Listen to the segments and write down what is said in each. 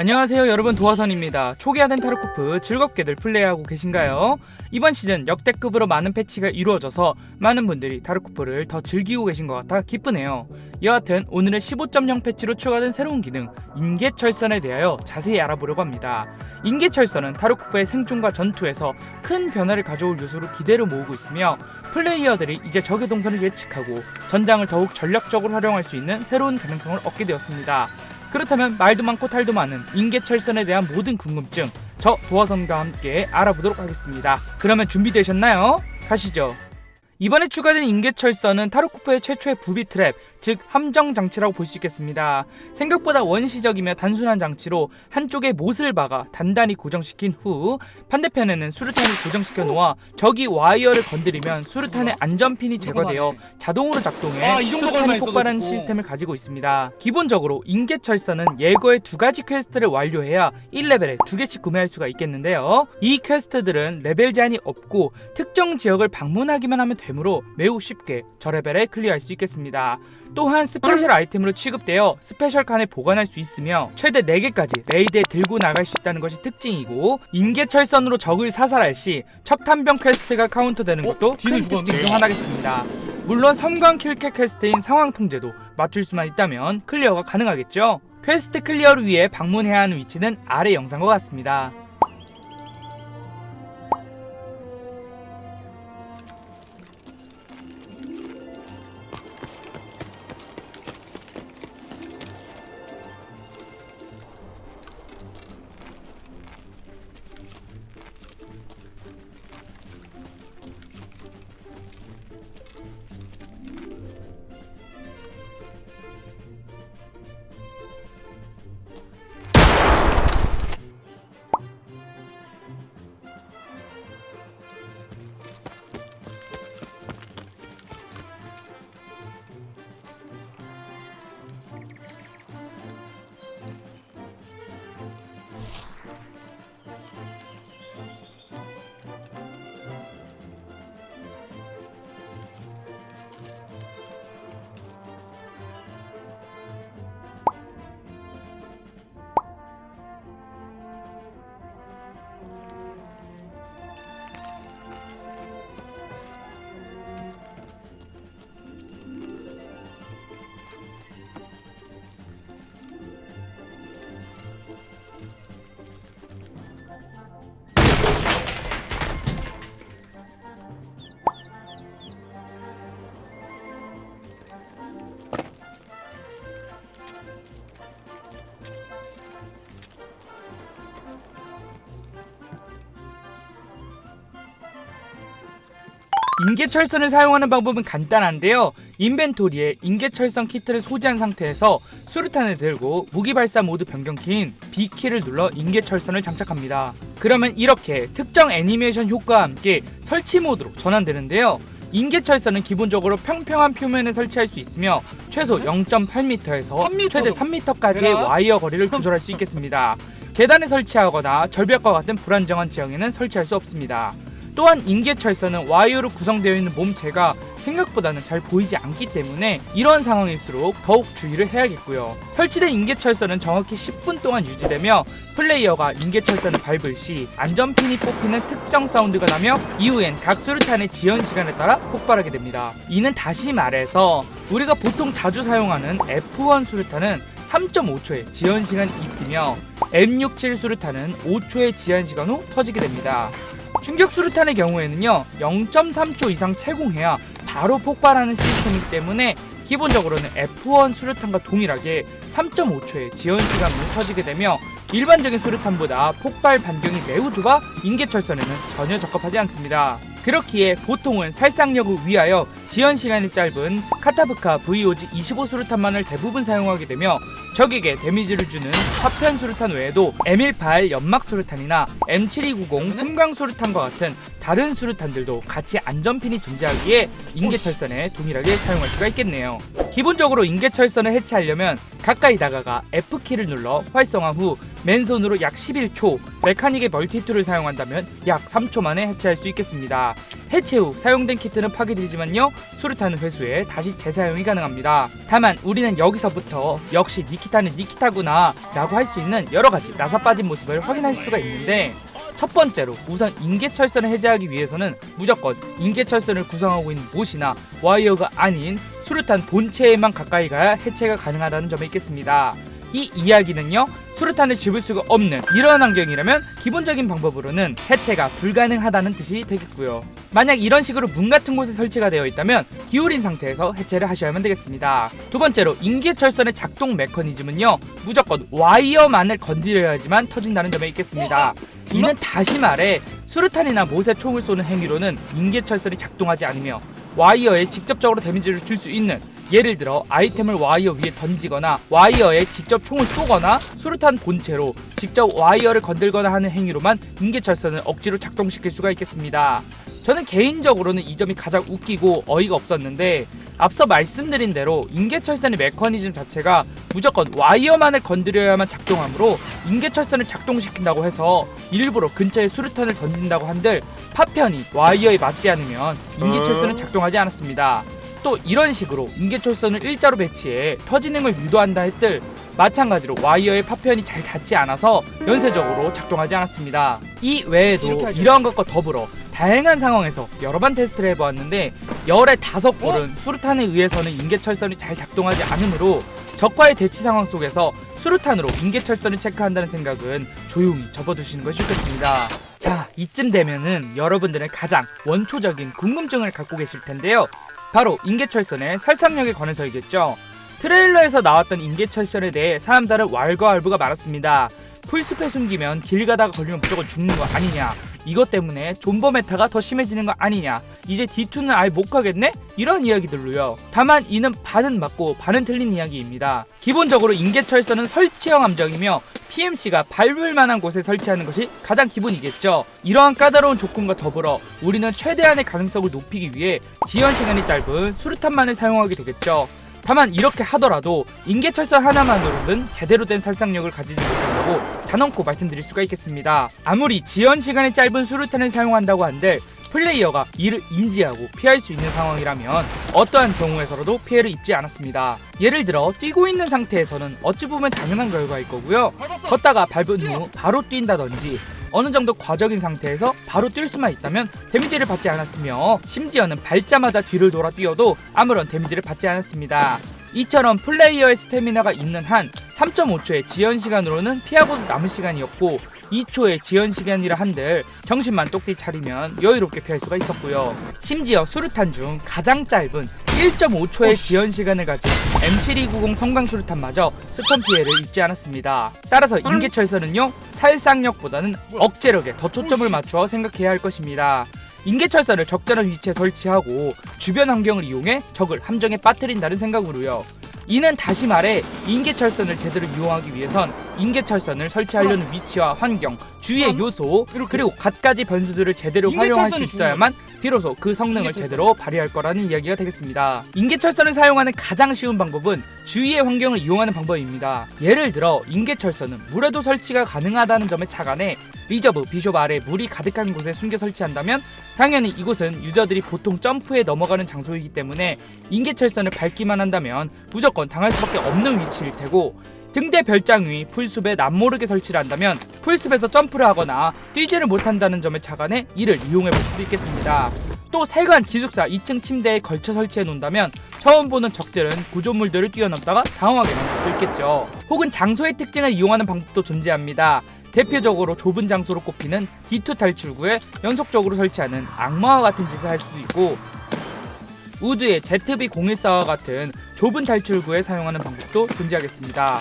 안녕하세요 여러분, 도화선입니다. 초기화된 타르코프 즐겁게들 플레이하고 계신가요? 이번 시즌 역대급으로 많은 패치가 이루어져서 많은 분들이 타르코프를 더 즐기고 계신 것 같아 기쁘네요. 여하튼 오늘은 15.0 패치로 추가된 새로운 기능 인계철선에 대하여 자세히 알아보려고 합니다. 인계철선은 타르코프의 생존과 전투에서 큰 변화를 가져올 요소로 기대를 모으고 있으며 플레이어들이 이제 적의 동선을 예측하고 전장을 더욱 전략적으로 활용할 수 있는 새로운 가능성을 얻게 되었습니다. 그렇다면 말도 많고 탈도 많은 인계철선에 대한 모든 궁금증 저 도화선과 함께 알아보도록 하겠습니다. 그러면 준비되셨나요? 가시죠. 이번에 추가된 인계철선은 타르코프의 최초의 부비 트랩, 즉 함정 장치라고 볼 수 있겠습니다. 생각보다 원시적이며 단순한 장치로 한쪽에 못을 박아 단단히 고정시킨 후 반대편에는 수류탄을 고정시켜 놓아 적이 와이어를 건드리면 수류탄의 안전핀이 제거되어 자동으로 작동해 수류탄이 폭발하는 시스템을 가지고 있습니다. 기본적으로 인계철선은 예거의 2가지 퀘스트를 완료해야 1레벨에 2개씩 구매할 수가 있겠는데요. 이 퀘스트들은 레벨 제한이 없고 특정 지역을 방문하기만 하면 되므로 매우 쉽게 저레벨에 클리어할 수 있겠습니다. 또한 스페셜 아이템으로 취급되어 스페셜 칸에 보관할 수 있으며 최대 4개까지 레이드에 들고 나갈 수 있다는 것이 특징이고, 인계철선으로 적을 사살할 시 척탄병 퀘스트가 카운터되는 것도 큰 특징 중 하나겠습니다. 물론 섬광 킬캐 퀘스트인 상황 통제도 맞출 수만 있다면 클리어가 가능하겠죠. 퀘스트 클리어를 위해 방문해야 하는 위치는 아래 영상과 같습니다. 인계철선을 사용하는 방법은 간단한데요. 인벤토리에 인계철선 키트를 소지한 상태에서 수류탄을 들고 무기발사 모드 변경키인 B키를 눌러 인계철선을 장착합니다. 그러면 이렇게 특정 애니메이션 효과와 함께 설치 모드로 전환되는데요. 인계철선은 기본적으로 평평한 표면에 설치할 수 있으며 최소 0.8m에서 최대 3m까지의 와이어 거리를 조절할 수 있겠습니다. 계단에 설치하거나 절벽과 같은 불안정한 지형에는 설치할 수 없습니다. 또한 인계철선은 와이어로 구성되어 있는 몸체가 생각보다는 잘 보이지 않기 때문에 이런 상황일수록 더욱 주의를 해야겠고요. 설치된 인계철선은 정확히 10분 동안 유지되며 플레이어가 인계철선을 밟을 시 안전핀이 뽑히는 특정 사운드가 나며 이후엔 각 수류탄의 지연 시간에 따라 폭발하게 됩니다. 이는 다시 말해서 우리가 보통 자주 사용하는 F1 수류탄은 3.5초의 지연 시간이 있으며 M67 수류탄은 5초의 지연 시간 후 터지게 됩니다. 충격 수류탄의 경우에는요 0.3초 이상 채공해야 바로 폭발하는 시스템이기 때문에 기본적으로는 F1 수류탄과 동일하게 3.5초의 지연 시간 후 터지게 되며 일반적인 수류탄보다 폭발 반경이 매우 좁아 인계철선에는 전혀 적합하지 않습니다. 그렇기에 보통은 살상력을 위하여 지연 시간이 짧은 카타브카 VOG 25 수류탄만을 대부분 사용하게 되며 적에게 데미지를 주는 파편 수류탄 외에도 M18 연막 수류탄이나 M7290 섬광 수류탄과 같은 다른 수류탄들도 같이 안전핀이 존재하기에 인계철선에 동일하게 사용할 수가 있겠네요. 기본적으로 인계철선을 해체하려면 가까이 다가가 F키를 눌러 활성화 후 맨손으로 약 11초, 메카닉의 멀티툴을 사용한다면 약 3초 만에 해체할 수 있겠습니다. 해체 후 사용된 키트는 파괴되지만요, 수류탄은 회수해 다시 재사용이 가능합니다. 다만 우리는 여기서부터 역시 니키타는 니키타구나 라고 할 수 있는 여러가지 나사 빠진 모습을 확인할 수가 있는데, 첫 번째로 우선 인계철선을 해제하기 위해서는 무조건 인계철선을 구성하고 있는 못이나 와이어가 아닌 수류탄 본체에만 가까이 가야 해체가 가능하다는 점에 있겠습니다. 이 이야기는요, 수류탄을 집을 수가 없는 이런 환경이라면 기본적인 방법으로는 해체가 불가능하다는 뜻이 되겠고요. 만약 이런 식으로 문 같은 곳에 설치가 되어 있다면 기울인 상태에서 해체를 하셔야만 되겠습니다. 두 번째로 인계철선의 작동 메커니즘은요, 무조건 와이어만을 건드려야지만 터진다는 점에 있겠습니다. 이는 다시 말해 수류탄이나 못에 총을 쏘는 행위로는 인계철선이 작동하지 않으며 와이어에 직접적으로 데미지를 줄 수 있는, 예를 들어 아이템을 와이어 위에 던지거나 와이어에 직접 총을 쏘거나 수류탄 본체로 직접 와이어를 건들거나 하는 행위로만 인계철선을 억지로 작동시킬 수가 있겠습니다. 저는 개인적으로는 이 점이 가장 웃기고 어이가 없었는데, 앞서 말씀드린 대로 인계철선의 메커니즘 자체가 무조건 와이어만을 건드려야만 작동하므로 인계철선을 작동시킨다고 해서 일부러 근처에 수류탄을 던진다고 한들 파편이 와이어에 맞지 않으면 인계철선은 작동하지 않았습니다. 또 이런 식으로 인계철선을 일자로 배치해 터지는 걸 유도한다 했들 마찬가지로 와이어의 파편이 잘 닿지 않아서 연쇄적으로 작동하지 않았습니다. 이 외에도 이러한 것과 더불어 다양한 상황에서 여러 번 테스트를 해보았는데 열의 5골은 수류탄에 의해서는 인계철선이 잘 작동하지 않으므로 적과의 대치 상황 속에서 수류탄으로 인계철선을 체크한다는 생각은 조용히 접어두시는 것이 좋겠습니다. 자, 이쯤 되면은 여러분들은 가장 원초적인 궁금증을 갖고 계실 텐데요, 바로 인계철선의 설상력에 관해서이겠죠. 트레일러에서 나왔던 인계철선에 대해 사람들은 왈가왈부가 많았습니다. 풀숲에 숨기면 길 가다가 걸리면 무조건 죽는 거 아니냐, 이것 때문에 존버 메타가 더 심해지는 거 아니냐, 이제 D2는 아예 못 가겠네? 이런 이야기들로요. 다만 이는 반은 맞고 반은 틀린 이야기입니다. 기본적으로 인계철선은 설치형 함정이며 PMC가 밟을 만한 곳에 설치하는 것이 가장 기본이겠죠. 이러한 까다로운 조건과 더불어 우리는 최대한의 가능성을 높이기 위해 지연 시간이 짧은 수류탄만을 사용하게 되겠죠. 다만 이렇게 하더라도 인계철선 하나만으로는 제대로 된 살상력을 가지지 못한다고 단언코 말씀드릴 수가 있겠습니다. 아무리 지연 시간이 짧은 수류탄을 사용한다고 한들 플레이어가 이를 인지하고 피할 수 있는 상황이라면 어떠한 경우에서라도 피해를 입지 않았습니다. 예를 들어 뛰고 있는 상태에서는 어찌 보면 당연한 결과일 거고요, 걷다가 밟은 후 바로 뛴다든지 어느 정도 과적인 상태에서 바로 뛸 수만 있다면 데미지를 받지 않았으며, 심지어는 밟자마자 뒤를 돌아 뛰어도 아무런 데미지를 받지 않았습니다. 이처럼 플레이어의 스태미나가 있는 한 3.5초의 지연 시간으로는 피하고도 남은 시간이었고, 2초의 지연 시간이라 한들 정신만 똑띠 차리면 여유롭게 피할 수가 있었고요. 심지어 수류탄 중 가장 짧은 1.5초의 지연 시간을 가진 M7290 성강 수류탄마저 스턴 피해를 입지 않았습니다. 따라서 인계철선은요, 살상력보다는 억제력에 더 초점을 맞추어 생각해야 할 것입니다. 인계철선을 적절한 위치에 설치하고 주변 환경을 이용해 적을 함정에 빠뜨린다는 생각으로요. 이는 다시 말해 인계철선을 제대로 이용하기 위해선 인계철선을 설치하려는 위치와 환경, 주위의 요소, 그리고 갖가지 변수들을 제대로 활용할 수 있어야만 비로소 그 성능을 제대로 발휘할 거라는 이야기가 되겠습니다. 인계철선을 사용하는 가장 쉬운 방법은 주위의 환경을 이용하는 방법입니다. 예를 들어 인계철선은 물에도 설치가 가능하다는 점에 착안해 리저브, 비숍 아래 물이 가득한 곳에 숨겨 설치한다면 당연히 이곳은 유저들이 보통 점프해 넘어가는 장소이기 때문에 인계철선을 밟기만 한다면 무조건 당할 수밖에 없는 위치일 테고, 등대 별장 위 풀숲에 남모르게 설치를 한다면 풀숲에서 점프를 하거나 뛰지를 못한다는 점에 착안해 이를 이용해 볼 수도 있겠습니다. 또 세관 기숙사 2층 침대에 걸쳐 설치해 놓는다면 처음 보는 적들은 구조물들을 뛰어넘다가 당황하게 될 수도 있겠죠. 혹은 장소의 특징을 이용하는 방법도 존재합니다. 대표적으로 좁은 장소로 꼽히는 D2 탈출구에 연속적으로 설치하는 악마와 같은 짓을 할 수도 있고, 우드의 ZB-014와 같은 좁은 탈출구에 사용하는 방법도 존재하겠습니다.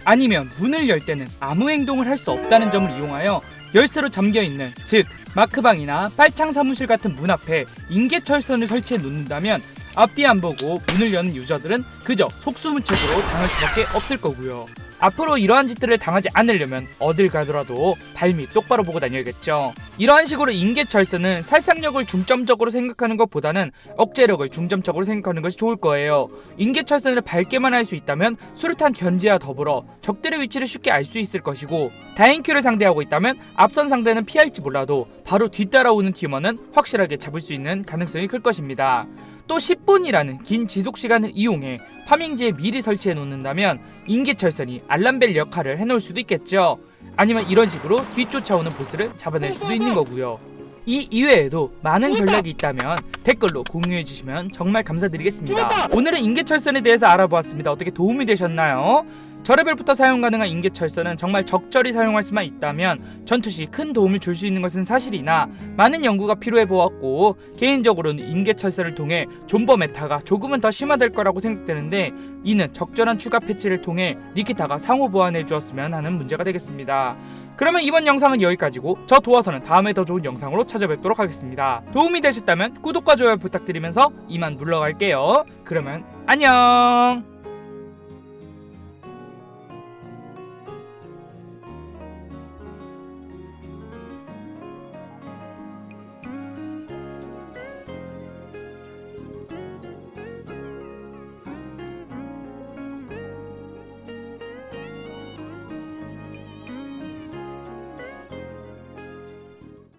아니면 문을 열 때는 아무 행동을 할 수 없다는 점을 이용하여 열쇠로 잠겨있는, 즉 마크방이나 빨창 사무실 같은 문 앞에 인계철선을 설치해 놓는다면 앞뒤 안 보고 문을 여는 유저들은 그저 속수무책으로 당할 수밖에 없을 거고요. 앞으로 이러한 짓들을 당하지 않으려면 어딜 가더라도 발밑 똑바로 보고 다녀야겠죠. 이러한 식으로 인계철선은 살상력을 중점적으로 생각하는 것보다는 억제력을 중점적으로 생각하는 것이 좋을 거예요. 인계철선을 밟게만 할 수 있다면 수류탄 견제와 더불어 적들의 위치를 쉽게 알 수 있을 것이고, 다인큐를 상대하고 있다면 앞선 상대는 피할지 몰라도 바로 뒤따라오는 팀원은 확실하게 잡을 수 있는 가능성이 클 것입니다. 또 10분이라는 긴 지속시간을 이용해 파밍지에 미리 설치해 놓는다면 인계철선이 알람벨 역할을 해놓을 수도 있겠죠. 아니면 이런 식으로 뒤쫓아오는 보스를 잡아낼 수도 있는 거고요. 이 이외에도 많은 전략이 있다면 댓글로 공유해 주시면 정말 감사드리겠습니다. 오늘은 인계철선에 대해서 알아보았습니다. 어떻게 도움이 되셨나요? 저레벨부터 사용 가능한 인계철선은 정말 적절히 사용할 수만 있다면 전투시 큰 도움을 줄 수 있는 것은 사실이나 많은 연구가 필요해 보았고, 개인적으로는 인계철선을 통해 존버 메타가 조금은 더 심화될 거라고 생각되는데, 이는 적절한 추가 패치를 통해 니키타가 상호 보완해 주었으면 하는 문제가 되겠습니다. 그러면 이번 영상은 여기까지고, 저 도와서는 다음에 더 좋은 영상으로 찾아뵙도록 하겠습니다. 도움이 되셨다면 구독과 좋아요 부탁드리면서 이만 물러갈게요. 그러면 안녕.